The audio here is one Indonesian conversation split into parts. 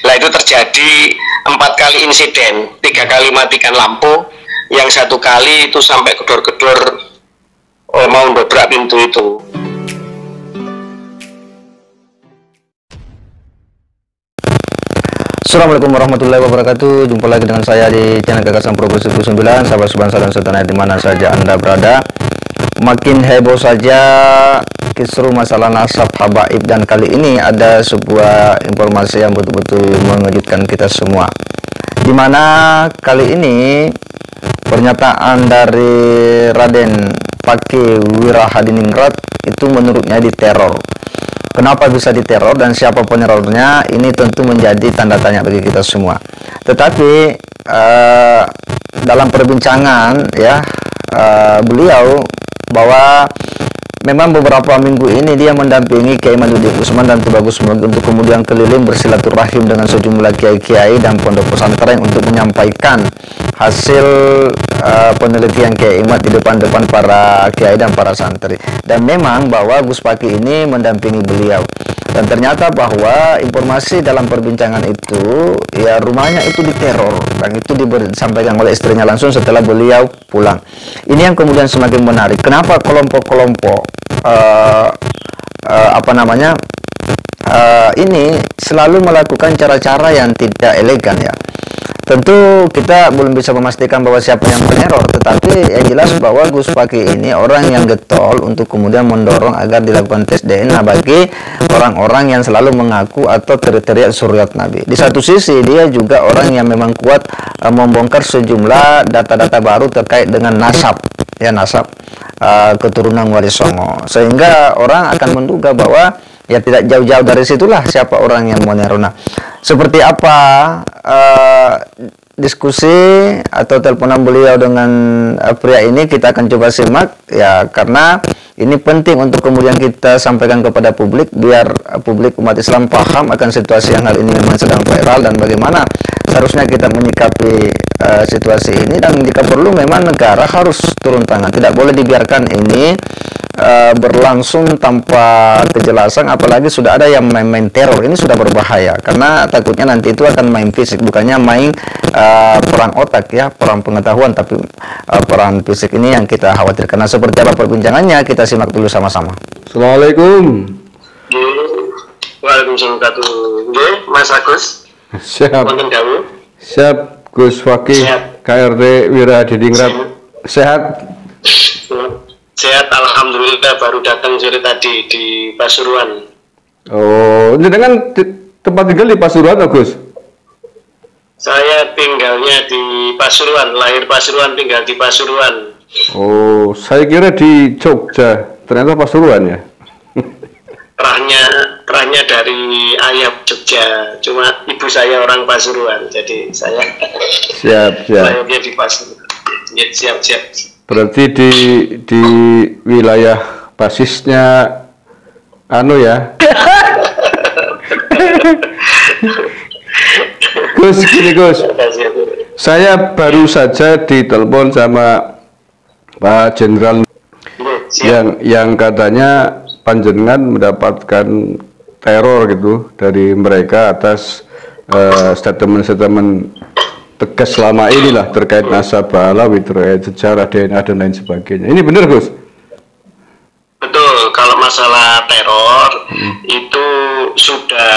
Nah itu terjadi 4 kali insiden, 3 kali matikan lampu, yang 1 kali itu sampai gedor-gedor mau dobrak pintu itu. Assalamualaikum warahmatullahi wabarakatuh. Jumpa lagi dengan saya di channel Gagasan Progresif 9. Sahabat sebangsa dan setanah di mana saja Anda berada. Makin heboh saja kisruh masalah nasab habaib, dan kali ini ada sebuah informasi yang betul-betul mengejutkan kita semua. Di mana kali ini pernyataan dari Raden Pake Wirahadiningrat itu menurutnya diteror. Kenapa bisa diteror dan siapa penerornya, ini tentu menjadi tanda tanya bagi kita semua. Tetapi dalam perbincangan ya beliau bahwa memang beberapa minggu ini dia mendampingi Kiai Maduddin Usman dan Tubagus untuk kemudian keliling bersilaturahim dengan sejumlah kiai-kiai dan pondok pesantren untuk menyampaikan hasil penelitian Kiai Imad di depan-depan para kiai dan para santri. Dan memang bahwa Gus Paki ini mendampingi beliau. Dan ternyata bahwa informasi dalam perbincangan itu, ya rumahnya itu diteror, dan itu disampaikan oleh istrinya langsung setelah beliau pulang. Ini yang kemudian semakin menarik. Kenapa kelompok-kelompok ini selalu melakukan cara-cara yang tidak elegan ya. Tentu kita belum bisa memastikan bahwa siapa yang peneror, tetapi yang jelas bahwa Gus Paki ini orang yang getol untuk kemudian mendorong agar dilakukan tes DNA bagi orang-orang yang selalu mengaku atau teriak suriat Nabi. Di satu sisi dia juga orang yang memang kuat membongkar sejumlah data-data baru terkait dengan nasab keturunan Wali Songo, sehingga orang akan menduga bahwa ya tidak jauh-jauh dari situlah siapa orang yang meneror. Nah, seperti apa diskusi atau teleponan beliau dengan pria ini, kita akan coba simak ya, karena ini penting untuk kemudian kita sampaikan kepada publik biar publik umat Islam paham akan situasi yang hal ini memang sedang viral dan bagaimana seharusnya kita menyikapi situasi ini, dan jika perlu memang negara harus turun tangan, tidak boleh dibiarkan ini berlangsung tanpa kejelasan, apalagi sudah ada yang main-main teror. Ini sudah berbahaya karena takutnya nanti itu akan main fisik, bukannya main perang otak ya, perang pengetahuan, tapi perang fisik ini yang kita khawatirkan. Nah, seperti apa perbincangannya, kita simak dulu sama-sama. Assalamualaikum. Waalaikumsalam. Mas Agus. Siap. Siap Gus Paki KRT Wirahadiningrat. Sehat. Sehat, alhamdulillah, baru datang sore tadi di Pasuruan. Oh, jenengan tempat tinggal di Pasuruan, Gus? Saya tinggalnya di Pasuruan, lahir Pasuruan, tinggal di Pasuruan. Oh, saya kira di Jogja, ternyata Pasuruan ya. Terahnya dari ayah Jogja, cuma ibu saya orang Pasuruan, jadi saya lahirnya di Pasuruan. Ya, siap. Berarti di wilayah basisnya ya. Gus, gini Gus. Saya baru saja ditelepon sama Pak Jenderal yang katanya panjenengan mendapatkan teror gitu dari mereka atas statement-statement tegas selama inilah terkait nasabah alawi, terkait sejarah DNA dan lain sebagainya. Ini benar, Gus? Betul. Kalau masalah teror itu sudah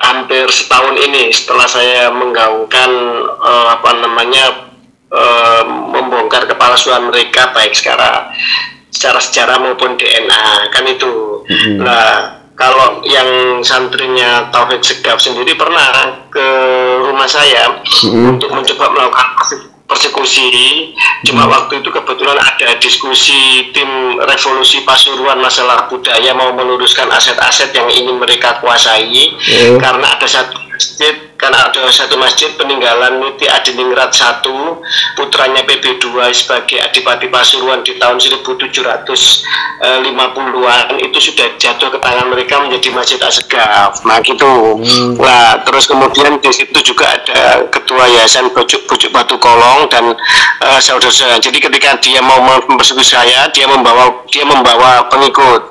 hampir setahun ini setelah saya menggaungkan membongkar kepalsuan mereka baik secara sejarah maupun DNA kan itu. Nah, kalau yang santrinya Taufik Segaf sendiri pernah ke rumah saya untuk mencoba melakukan persekusi. Cuma waktu itu kebetulan ada diskusi tim revolusi Pasuruan masalah budaya mau meluruskan aset-aset yang ingin mereka kuasai. Karena ada satu masjid peninggalan Niti Adiningrat I, putranya PB2 sebagai Adipati Pasuruan di tahun 1750-an, itu sudah jatuh ke tangan mereka menjadi Masjid Assegaf. Nah gitu. Nah, terus kemudian di situ juga ada ketua Yayasan Bujuk Batu Kolong dan saudara-saudara. Jadi ketika dia mau mempersekusi saya, dia membawa pengikut.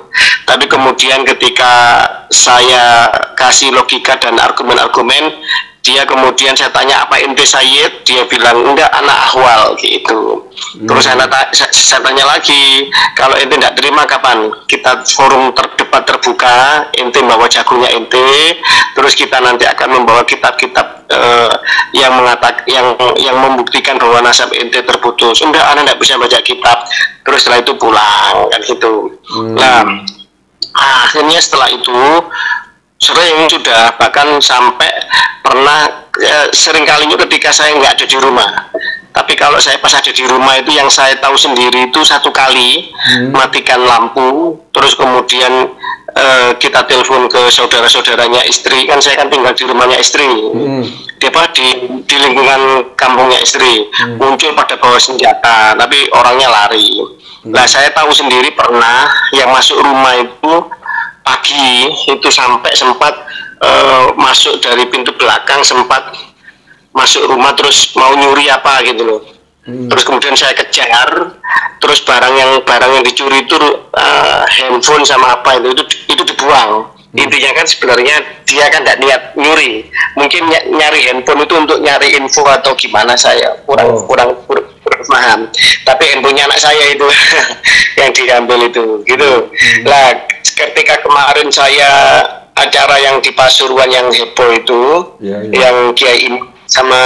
Tapi kemudian ketika saya kasih logika dan argumen-argumen, Dia kemudian saya tanya, apa ente Sayyid? Dia bilang enggak, anak Ahwal gitu. Terus saya tanya lagi, kalau ente tidak terima kapan kita forum debat terbuka, ente bawa jagonya ente, terus kita nanti akan membawa kitab-kitab yang mengatakan yang membuktikan bahwa nasab ente terputus. Enggak, anak tidak bisa baca kitab. Terus setelah itu pulang kan gitu. Nah, akhirnya setelah itu sering sudah, bahkan sampai pernah sering kalinya ketika saya nggak ada di rumah. Tapi kalau saya pas ada di rumah itu yang saya tahu sendiri itu satu kali matikan lampu, terus kemudian kita telepon ke saudara-saudaranya istri, kan saya kan tinggal di rumahnya istri, dia di lingkungan kampungnya istri, muncul pada bawa senjata, tapi orangnya lari. Nah saya tahu sendiri pernah yang masuk rumah itu pagi itu sampai sempat masuk dari pintu belakang, sempat masuk rumah terus mau nyuri apa gitu loh. Terus kemudian saya kejar, terus barang yang dicuri itu handphone sama apa itu dibuang. Intinya kan sebenarnya dia kan tidak niat nyuri, mungkin nyari handphone itu untuk nyari info atau gimana, saya kurang paham. Tapi handphonenya anak saya itu yang diambil itu gitu. Lah ketika kemarin saya acara yang di Pasuruan yang heboh itu, yang Kiai sama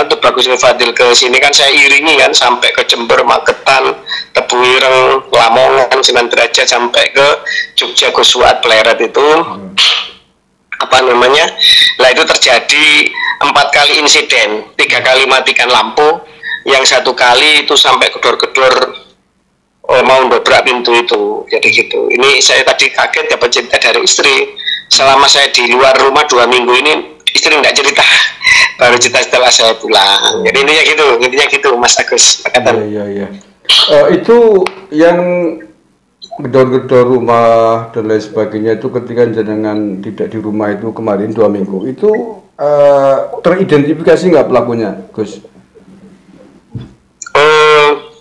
Tubagus Fadil ke sini kan saya iringi kan sampai ke Jember, Magetan, Tebu Ireng, Lamongan, Sunan Derajat sampai ke Jogja, Guswat, Pleret itu apa namanya. Lah itu terjadi 4 kali insiden, 3 kali matikan lampu, yang 1 kali itu sampai gedor-gedor mau dobrak pintu itu. Jadi gitu. Ini saya tadi kaget dapat cerita dari istri. Selama saya di luar rumah 2 minggu ini istri nggak cerita, baru cerita setelah saya pulang. Jadi intinya gitu Mas Agus. Iya. Itu yang gedor-gedor rumah dan lain sebagainya itu ketika jenengan tidak di rumah itu kemarin 2 minggu itu teridentifikasi nggak pelakunya, Gus?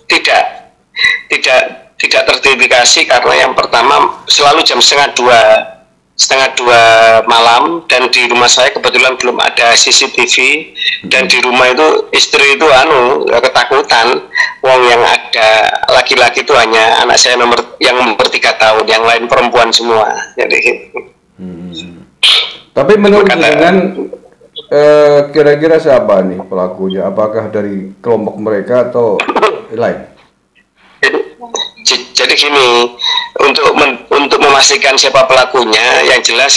Tidak teridentifikasi karena yang pertama selalu jam setengah dua malam, dan di rumah saya kebetulan belum ada CCTV, dan di rumah itu istri itu ketakutan, wong yang ada laki-laki itu hanya anak saya yang nomor 3 tahun, yang lain perempuan semua. Jadi tapi menurut dengan kira-kira siapa nih pelakunya? Apakah dari kelompok mereka atau lain? Jadi gini, untuk memastikan siapa pelakunya, yang jelas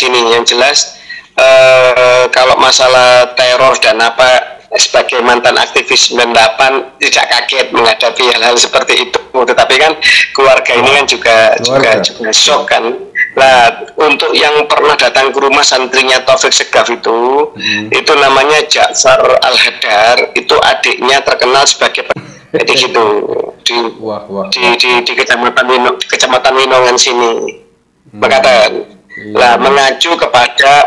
kalau masalah teror dan apa, sebagai mantan aktivis 98 tidak kaget menghadapi hal-hal seperti itu. Tetapi kan keluarga ini kan juga shock kan. Nah, untuk yang pernah datang ke rumah santrinya Taufik Segaf itu namanya Ja'far Al-Hadar, itu adiknya terkenal sebagai jadi gitu di kecamatan Winongan sini. Makatan. Lah mengacu kepada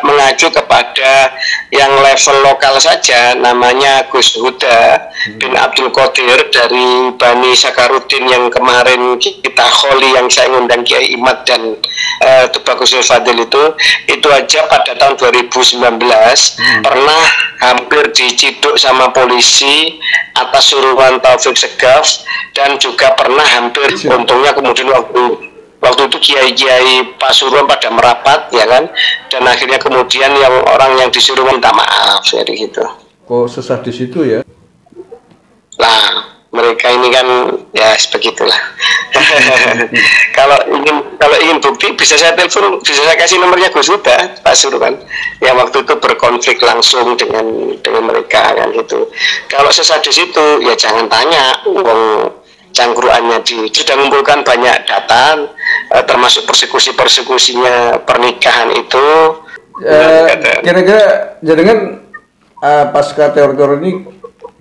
yang level lokal saja, namanya Gus Huda bin Abdul Qadir dari Bani Sakarudin yang kemarin kita kholi, yang saya ngundang Kiai Imad dan Tubagus Fadil itu aja pada tahun 2019 pernah hampir diciduk sama polisi atas suruhan Taufik Segaf, dan juga pernah hampir, untungnya kemudian waktu itu kiai-kiai Pasuruan pada merapat ya kan, dan akhirnya kemudian orang yang disuruh minta maaf, jadi gitu. Kok sesadis itu ya? Lah mereka ini kan ya sebegitulah. Kalau ingin bukti bisa saya telepon, bisa saya kasih nomornya Gus Huda Pasuruan yang waktu itu berkonflik langsung dengan mereka kan gitu. Kalau sesadis itu ya jangan tanya, cangkruannya sudah mengumpulkan banyak data, termasuk persekusinya pernikahan itu. Kira-kira jenengan pasca teror ini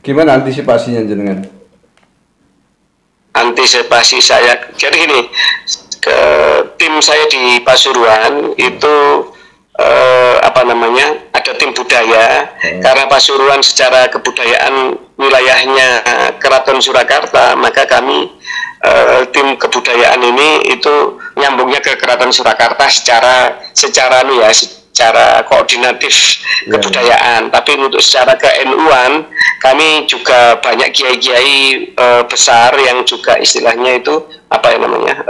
gimana antisipasinya jenengan? Antisipasi saya, jadi gini, tim saya di Pasuruan itu ada tim budaya, karena Pasuruan secara kebudayaan wilayahnya Keraton Surakarta, maka kami tim kebudayaan ini itu nyambungnya ke Keraton Surakarta secara secara koordinatif kebudayaan. Tapi untuk secara ke-NU-an kami juga banyak kiai-kiai besar yang juga istilahnya itu apa ya namanya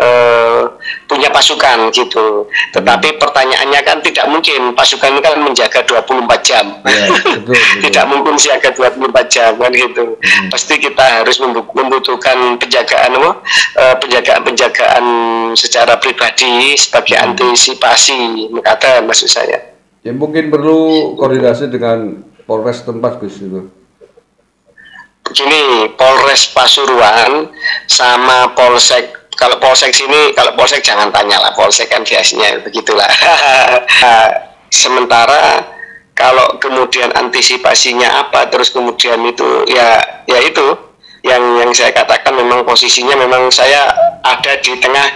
punya pasukan gitu. Tetapi pertanyaannya kan tidak mungkin pasukan kan menjaga 24 jam. Betul. Tidak mungkin siaga 24 jam kan gitu. Pasti kita harus membutuhkan penjagaan secara pribadi sebagai antisipasi, kata maksud saya. Ya mungkin perlu koordinasi dengan Polres tempat Gus itu. Begini, Polres Pasuruan sama Polsek, kalau Polsek sini, kalau Polsek jangan tanya lah, Polsek kan biasanya begitulah. Sementara kalau kemudian antisipasinya apa, terus kemudian itu ya itu yang saya katakan, memang posisinya memang saya ada di tengah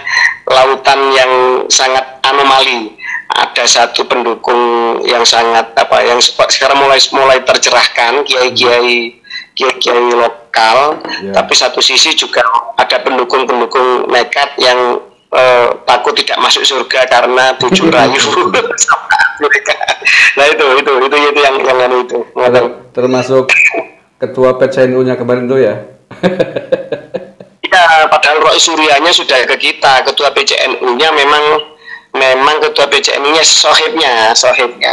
lautan yang sangat anomali. Ada satu pendukung yang sangat yang sekarang mulai tercerahkan, kiai-kiai lokal, tapi satu sisi juga ada pendukung nekat yang takut tidak masuk surga karena bujuk rayu sama mereka. Nah itu yang itu. Termasuk ketua PCNU-nya kemarin tuh ya. Ya, padahal Roy Suryanya sudah ke kita, ketua PCNU-nya memang ketua PCNU-nya sohibnya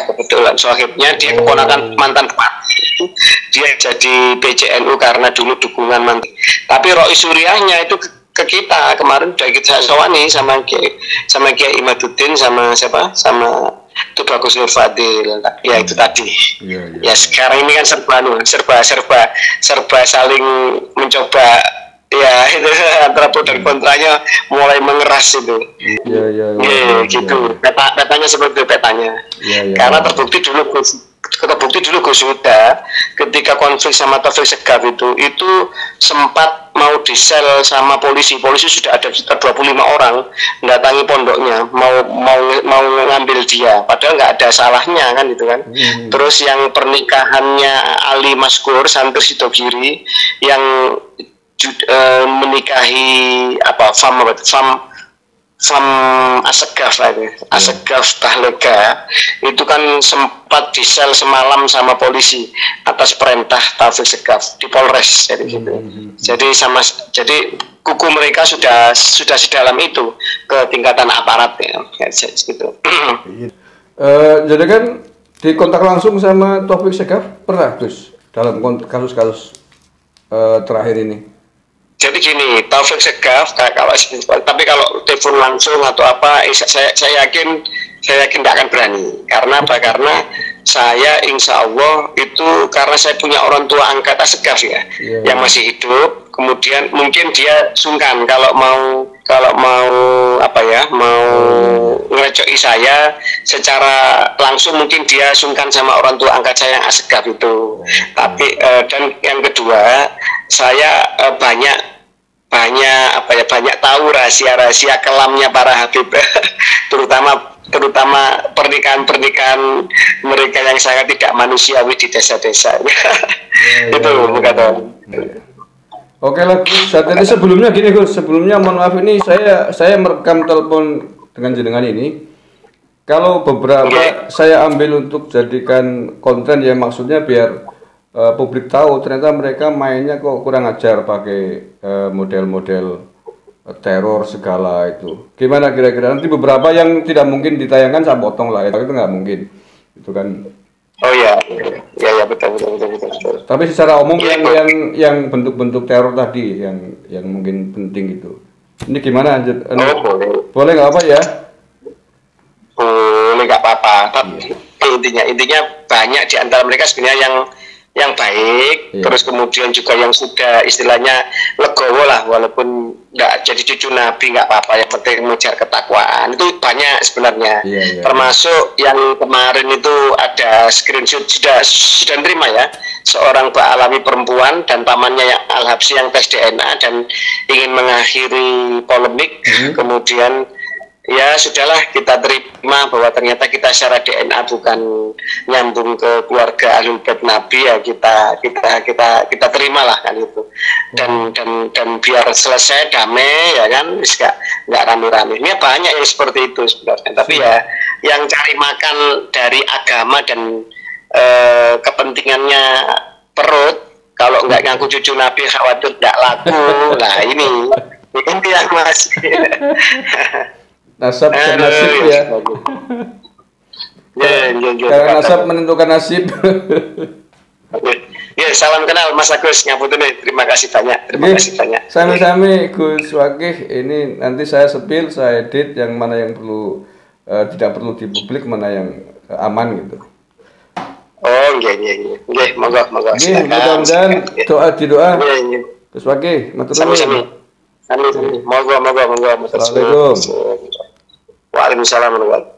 kebetulan sohibnya, dia keponakan mantan bupati, dia jadi PCNU karena dulu dukungan mantan. Tapi Roy Suryanya itu ke kita kemarin udah kita sawani sama Kiai Imaduddin sama Tubagus Nur Fadil. Ya itu tadi. Ya sekarang ini kan serba saling mencoba. Ya itu antara pro dan kontranya mulai mengeras itu. Gitu. Petanya seperti petanya. Karena terbukti dulu Gus Huda ketika konflik sama Taufik Segaf itu sempat mau disel sama polisi sudah ada sekitar 25 orang mendatangi pondoknya mau ngambil dia, padahal nggak ada salahnya kan itu kan. Terus yang pernikahannya Ali Maskur Santri Sidogiri yang menikahi Fam Asegaf Tahlega itu kan sempat disel semalam sama polisi atas perintah Taufik Segaf di Polres jadi kuku mereka sudah sedalam itu ke tingkatan aparat ya gitu. Jadi kan dikontak langsung sama Taufik Segaf pernah Gus dalam kasus-kasus terakhir ini. Jadi gini, Taufik Segaf tapi kalau telepon langsung atau apa, saya yakin tidak akan berani. Karena apa? Karena saya insya Allah itu karena saya punya orang tua angkat Segaf yang masih hidup. Kemudian mungkin dia sungkan kalau mau ngerecoki saya secara langsung, mungkin dia sungkan sama orang tua angkat saya yang Segaf itu. Tapi dan yang kedua, saya banyak tahu rahasia kelamnya para Habib terutama pernikahan mereka yang sangat tidak manusiawi di desa-desa. Itu kata. Oke lah Gus, saat ini sebelumnya gini Gus, mohon maaf ini saya merekam telepon dengan jenengan ini. Kalau beberapa saya ambil untuk jadikan konten ya, maksudnya biar publik tahu ternyata mereka mainnya kok kurang ajar pakai model-model teror segala itu. Gimana kira-kira nanti beberapa yang tidak mungkin ditayangkan saya potong lah, itu nggak mungkin, itu kan. Oh ya betul. Tapi secara umum yang bentuk-bentuk teror tadi yang mungkin penting itu. Ini gimana? Boleh nggak apa ya? Boleh nggak apa-apa. Tapi intinya banyak di antara mereka sebenarnya yang baik, terus kemudian juga yang sudah istilahnya legowo lah, walaupun nggak jadi cucu Nabi nggak apa-apa, yang penting mengejar ketakwaan itu banyak sebenarnya. Termasuk yang kemarin itu ada screenshot sudah terima ya, seorang Mbak Alami perempuan dan pamannya yang Al-Habsyi yang tes DNA dan ingin mengakhiri polemik, kemudian ya sudahlah, kita terima bahwa ternyata kita secara DNA bukan nyambung ke keluarga Ahlul Bait Nabi, ya kita terimalah kan itu, dan biar selesai damai ya kan, nggak rame-rame. Ini banyak yang seperti itu sebenarnya, tapi ya yang cari makan dari agama dan kepentingannya perut, kalau nggak ngaku cucu Nabi khawatir nggak laku. Nah ini yang Mas. Nasab dan nasib ya. Karena nasab menentukan nasib. Ya, salam kenal Mas Agus Ngaputune. Terima kasih banyak. Terima kasih banyak. Sami-sami Gus Wakih. Ini nanti saya sepil, saya edit yang mana yang perlu tidak perlu dipublik, mana yang aman gitu. Oh, nggih. Monggo. Mudah-mudahan doa di doa. Gus Wakih, matur nuwun. Sami. Monggo. Assalamualaikum. Waalaikumsalam warahmatullahi wabarakatuh.